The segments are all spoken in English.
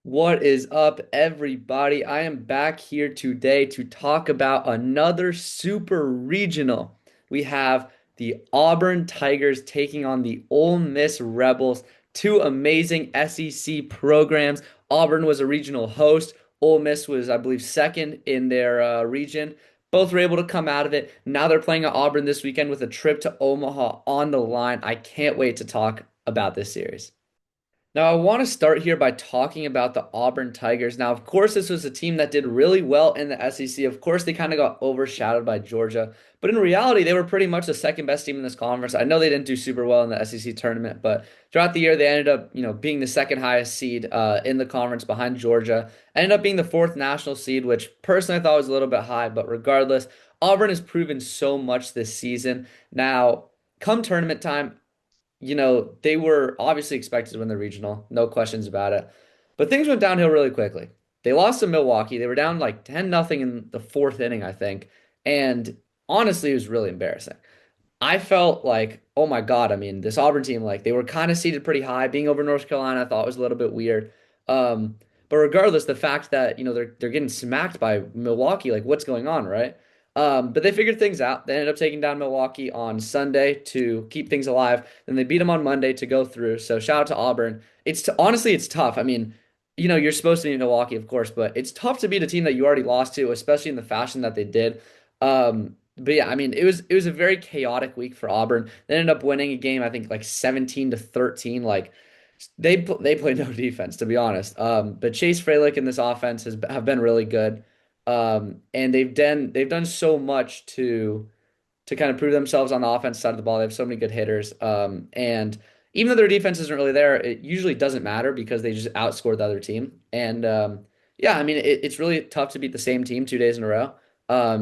What is up, everybody? I am back here today to talk about another super regional. We have the Auburn Tigers taking on the Ole Miss Rebels, two amazing SEC programs. Auburn was a regional host. Ole Miss was, I believe, second in their region. Both were able to come out of it. Now they're playing at Auburn this weekend with a trip to Omaha on the line. I can't wait to talk about this series. Now, I want to start here by talking about the Auburn Tigers. Now, of course, this was a team that did really well in the SEC. Of course, they kind of got overshadowed by Georgia, but in reality, they were pretty much the second best team in this conference. I know they didn't do super well in the SEC tournament, but throughout the year, they ended up, being the second highest seed in the conference behind Georgia. Ended up being the fourth national seed, which personally I thought was a little bit high, but regardless, Auburn has proven so much this season. Now, come tournament time, they were obviously expected to win the regional, no questions about it. But things went downhill really quickly. They lost to Milwaukee. They were down like 10-0 in the fourth inning, I think. And honestly, it was really embarrassing. I felt like, oh my God, I mean, this Auburn team, like they were kind of seated pretty high. Being over North Carolina, I thought was a little bit weird. But regardless, the fact that, they're getting smacked by Milwaukee, like what's going on, right? But they figured things out. They ended up taking down Milwaukee on Sunday to keep things alive. Then they beat them on Monday to go through. So shout out to Auburn. Honestly, it's tough. I mean, you're supposed to beat Milwaukee, of course, but it's tough to beat a team that you already lost to, especially in the fashion that they did. But yeah, I mean, it was a very chaotic week for Auburn. They ended up winning a game, I think, like 17-13. Like they play no defense, to be honest. But Chase Fralick in this offense have been really good. And they've done so much to kind of prove themselves on the offense side of the ball. They have so many good hitters. And even though their defense isn't really there, it usually doesn't matter because they just outscored the other team. And yeah, I mean, it's really tough to beat the same team 2 days in a row,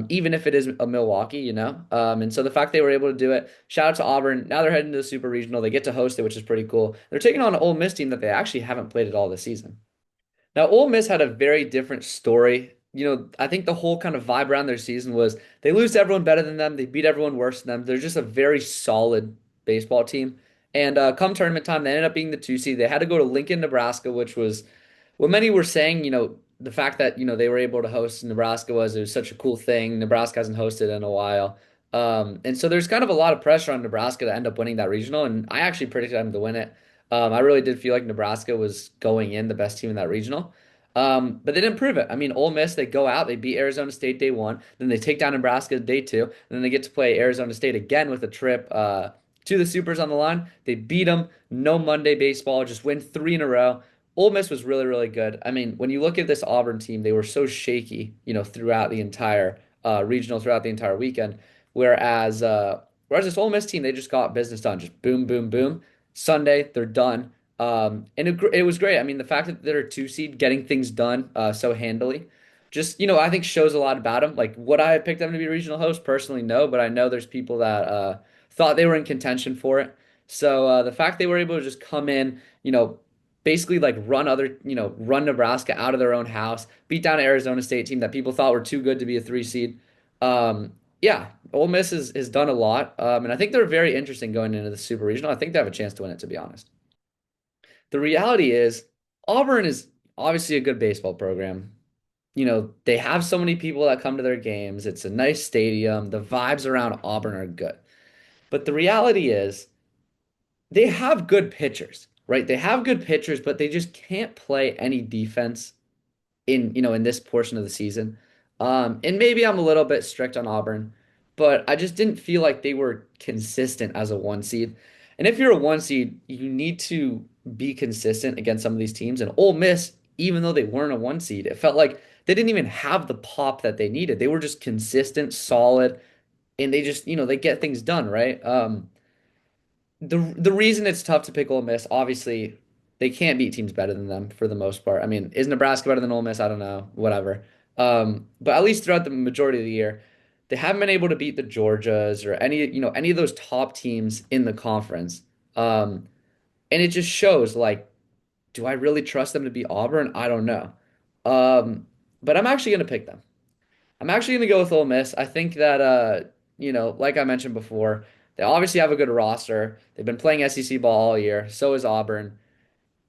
even if it is a Milwaukee. And so the fact they were able to do it, shout out to Auburn. Now they're heading to the Super Regional. They get to host it, which is pretty cool. They're taking on an Ole Miss team that they actually haven't played at all this season. Now, Ole Miss had a very different story. I think the whole kind of vibe around their season was they lose to everyone better than them, they beat everyone worse than them. They're just a very solid baseball team. And come tournament time, they ended up being the 2 seed. They had to go to Lincoln, Nebraska, which was what many were saying. The fact that they were able to host Nebraska it was such a cool thing. Nebraska hasn't hosted in a while. And so there's kind of a lot of pressure on Nebraska to end up winning that regional, and I actually predicted them to win it. I really did feel like Nebraska was going in the best team in that regional. But they didn't prove it. I mean, Ole Miss, they go out, they beat Arizona State day one, then they take down Nebraska day two, and then they get to play Arizona State again with a trip to the Supers on the line. They beat them, no Monday baseball, just win three in a row. Ole Miss was really, really good. I mean, when you look at this Auburn team, they were so shaky, throughout the entire regional, throughout the entire weekend. Whereas this Ole Miss team, they just got business done, just boom, boom, boom. Sunday, they're done. And it was great. I mean, the fact that they're a 2 seed getting things done so handily, just, I think shows a lot about them. Like, would I have picked them to be regional host? Personally, no, but I know there's people that thought they were in contention for it. So the fact they were able to just come in, basically like run Nebraska out of their own house, beat down an Arizona State team that people thought were too good to be a 3 seed. Yeah, Ole Miss has done a lot, and I think they're very interesting going into the Super Regional. I think they have a chance to win it, to be honest. The reality is, Auburn is obviously a good baseball program. They have so many people that come to their games. It's a nice stadium. The vibes around Auburn are good. But the reality is, they have good pitchers, right? They have good pitchers, but they just can't play any defense in this portion of the season. And maybe I'm a little bit strict on Auburn, but I just didn't feel like they were consistent as a 1 seed. And if you're a 1 seed, you need to be consistent against some of these teams. And Ole Miss, even though they weren't a 1 seed, it felt like they didn't even have the pop that they needed. They were just consistent, solid, and they just, they get things done, right? The reason it's tough to pick Ole Miss, obviously, they can't beat teams better than them for the most part. I mean, is Nebraska better than Ole Miss? I don't know, whatever. But at least throughout the majority of the year, they haven't been able to beat the Georgias or any of those top teams in the conference. And it just shows like, do I really trust them to beat Auburn? I don't know. But I'm actually gonna pick them. I'm actually gonna go with Ole Miss. I think that like I mentioned before, they obviously have a good roster. They've been playing SEC ball all year. So is Auburn.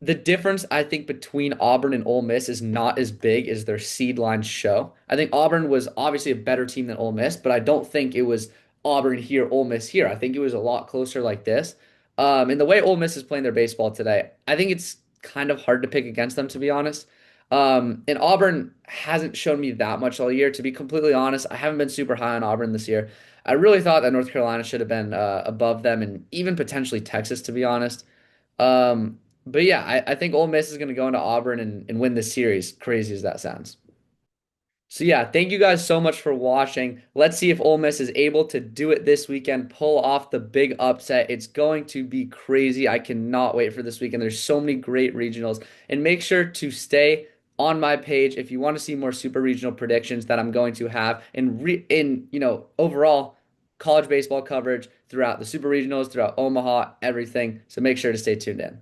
The difference I think between Auburn and Ole Miss is not as big as their seed lines show. I think Auburn was obviously a better team than Ole Miss, but I don't think it was Auburn here, Ole Miss here. I think it was a lot closer like this. And the way Ole Miss is playing their baseball today, I think it's kind of hard to pick against them, to be honest. And Auburn hasn't shown me that much all year. To be completely honest, I haven't been super high on Auburn this year. I really thought that North Carolina should have been above them and even potentially Texas, to be honest. But yeah, I think Ole Miss is going to go into Auburn and win this series, crazy as that sounds. So yeah, thank you guys so much for watching. Let's see if Ole Miss is able to do it this weekend, pull off the big upset. It's going to be crazy. I cannot wait for this weekend. There's so many great regionals. And make sure to stay on my page if you want to see more super regional predictions that I'm going to have in overall college baseball coverage throughout the super regionals, throughout Omaha, everything. So make sure to stay tuned in.